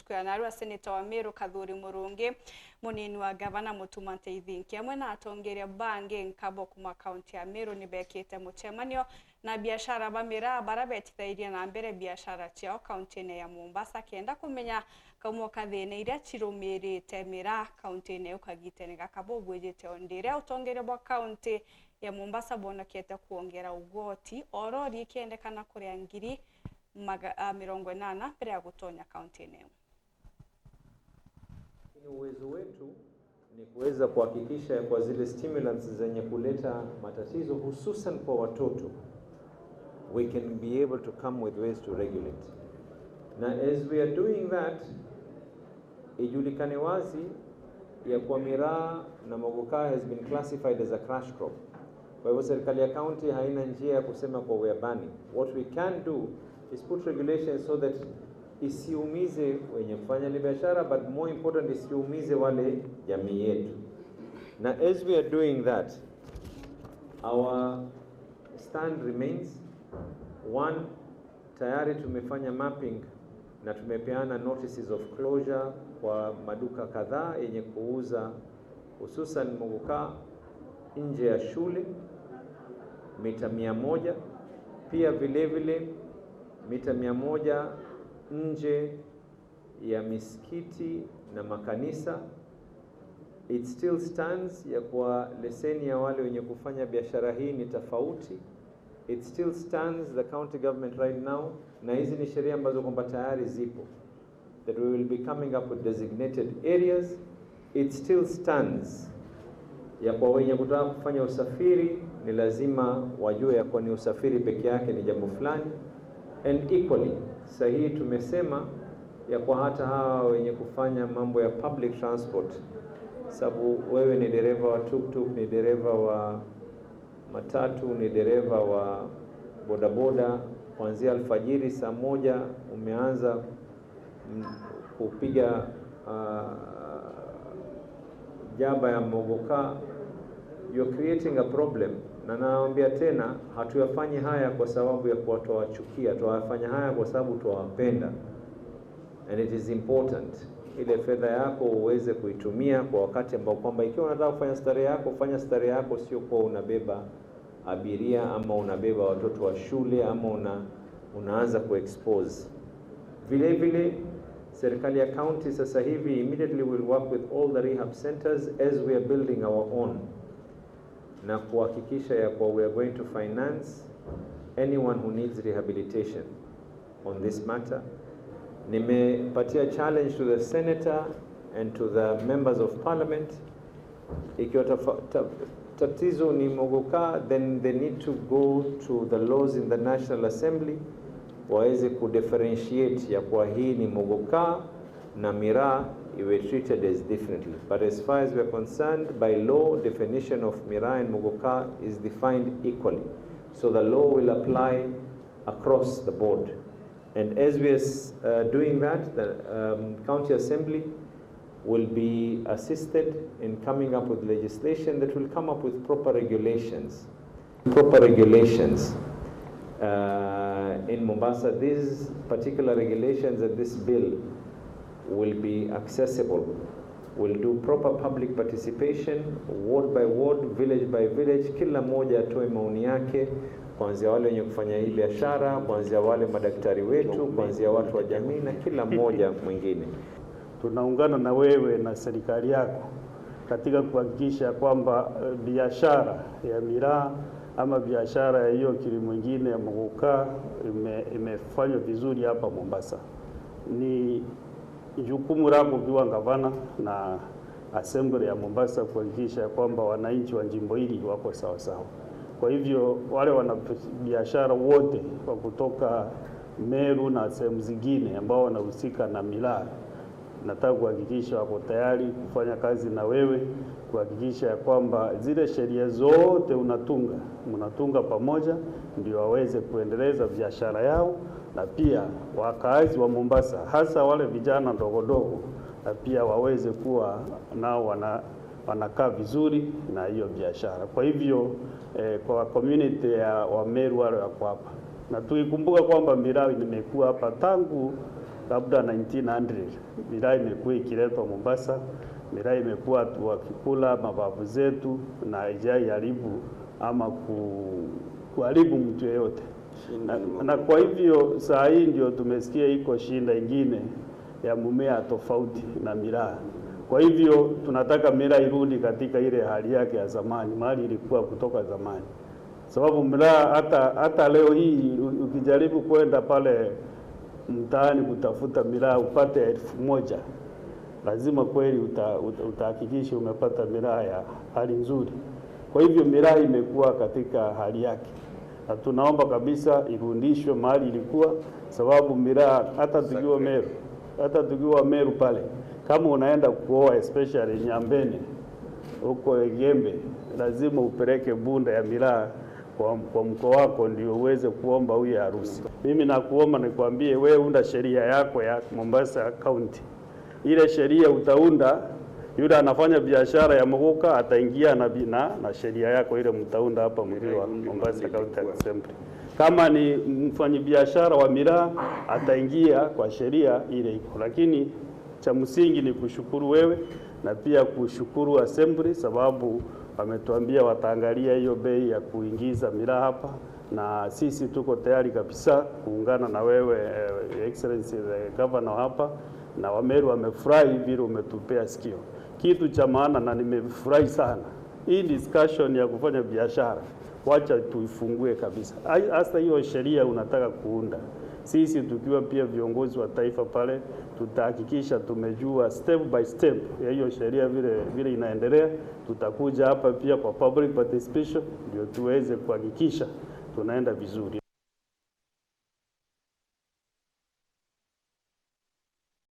tukuya narua seneta wa Meru Kathuri Murungi munini wa gavana Mutuma Nteithinki amwe na atongeria bange nkabo kuma kaunti ya Meru ni bekete muchemanio na biashara ba miraa barabetithairia na mbere biashara ciao kaunti ya Mombasa kenda kumenya kaumo kathine iria cirumirite miraa kaunti ukagitene gakabo gwejete ondire utongeria bwa kaunti ya Mombasa bonakete kuongera ugoti orori ikiendekana kuria ngiri 80 mbere ya gutonya kaunti eneo. Uwezo wetu ni kuweza kuhakikisha kwa zile stimulants zenye kuleta matatizo hususan kwa watoto, we can be able to come with ways to regulate. Na as we are doing that, ijulikane wazi ya kwa miraa na mogoka has been classified as a crash crop. Kwa hivyo serikali ya county haina njia ya kusema kwa we are banning. What we can do is put regulations so that isiumize wenye kufanya biashara, but more important isiumize wale jamii yetu. Na as we are doing that, our stand remains one, tayari tumefanya mapping na tumepeana notices of closure kwa maduka kadhaa yenye kuuza hususan mogoka nje ya shule mita 100, pia vile vile mita 100 nje ya misikiti na makanisa. It still stands ya kwa leseni ya wale wenye kufanya biashara hii ni tofauti. It still stands, the county government right now, na hizi ni sheria ambazo kwamba tayari zipo, that we will be coming up with designated areas. It still stands ya kwa wenye kutaka kufanya usafiri ni lazima wajue ya kwa ni usafiri peke yake ni jambo fulani. And equally, sahihi tumesema ya kwa hata hawa wenye kufanya mambo ya public transport, sababu wewe ni dereva wa tuktuk, ni dereva wa matatu, ni dereva wa bodaboda, kuanzia alfajiri saa 1 umeanza kupiga jaba ya mogoka, you're creating a problem. Na naambia tena, hatuyafanyi haya kwa sababu ya kuwatoachukia, tuwafanya haya kwa sababu tuwapenda. And it is important ile fedha yako uweze kuitumia kwa wakati ambao kwamba ikiwa unataka kufanya starehe yako, fanya starehe yako, sio kwa unabeba abiria ama unabeba watoto wa shule ama unaanza kuexpose. Vile vile serikali ya county sasa hivi immediately will work with all the rehab centers as we are building our own, na kuhakikisha ya kwa we are going to finance anyone who needs rehabilitation on this matter. Nimepatia challenge to the senator and to the members of parliament, ikiwa tatizo ni mogoka, then they need to go to the laws in the National Assembly waweze kudifferentiate ya kwa hii ni mogoka na miraa iwe treated as differently. But as far as we are concerned, by law, definition of miraa and mogoka is defined equally. So the law will apply across the board. And as we are doing that, the County Assembly will be assisted in coming up with legislation that will come up with proper regulations. In Mombasa, these particular regulations and this bill will be accessible. We'll do proper public participation, ward by ward, village by village. Kila moja atoe maoni yake, kuanzia wale wenye kufanya hii biashara, kuanzia wale madaktari wetu, kuanzia watu wa jamii na kila mmoja mwingine. Tunaungana na wewe na serikali yako katika kuhakikisha kwamba biashara ya miraa ama biashara ya hiyo kilimo mwingine ya mogoka imefanywa vizuri hapa Mombasa. Ni jukumu lako kiwa gavana na assembly ya Mombasa kuhakikisha kwamba wananchi wa jimbo hili wako sawa sawa. Kwa hivyo wale wanabiashara wote wa kutoka Meru na sehemu zingine ambao wanahusika na miraa, nataka kuhakikisha wako tayari kufanya kazi na wewe, kuhakikisha kwamba zile sheria zote mnatunga pamoja ndio waweze kuendeleza biashara yao, na pia wakaazi wa Mombasa hasa wale vijana ndogo na pia waweze kuwa nao wanakaa vizuri na hiyo biashara. Kwa hivyo kwa community ya Wameru wale wako hapa, na tuikumbuka kwamba miraa imekuwa hapa tangu labda 1900 miraa imekuwa ikiletwa Mombasa, miraa imekuwa wakikula mababu zetu na haijai haribu ama kuharibu mtu yeyote. Na kwa hivyo saa hii ndio tumesikia iko shinda ingine ya mmea tofauti na miraa. Kwa hivyo tunataka miraa irudi katika ile hali yake ya zamani, mahali ilikuwa kutoka zamani. Sababu miraa hata leo hii ukijaribu kwenda pale mtaani kutafuta miraa upate 1000, lazima kweli utahakikisha umepata miraa ya hali nzuri. Kwa hivyo miraa imekuwa katika hali yake, na tunaomba kabisa irudishwe mahali ilikuwa, sababu miraa hata tukiwa Meru pale, kama unaenda kuoa especially Nyambene huko Egembe, lazima upeleke bunda ya miraa kwa mko wako ndio uweze kuomba huyo harusi. Mimi nakuomba nikwambie, wewe unda sheria yako ya Mombasa County. Ile sheria utaunda, yule anafanya biashara ya muguka ataingia na sheria yako ile mtaunda hapa mwili wa Mombasa County Assembly. Kama ni mfanyabiashara wa miraa ataingia kwa sheria ile iko. Lakini cha msingi ni kushukuru wewe na pia kushukuru Assembly, sababu wametuambia wataangalia hiyo bei ya kuingiza miraa hapa, na sisi tuko tayari kabisa kuungana na wewe Excellency the Governor hapa, na Wameru wamefurahi vile umetupea sikio. Kitu cha maana na nimefurahi sana, hii discussion ya kufanya biashara wacha tuifungue kabisa. Hasa hiyo sheria unataka kuunda, sisi tukiwa pia viongozi wa taifa pale tutahakikisha tumejua step by step ya hiyo sheria vile inaendelea. Tutakuja hapa pia kwa public participation ndio tuweze kuhakikisha tunaenda vizuri.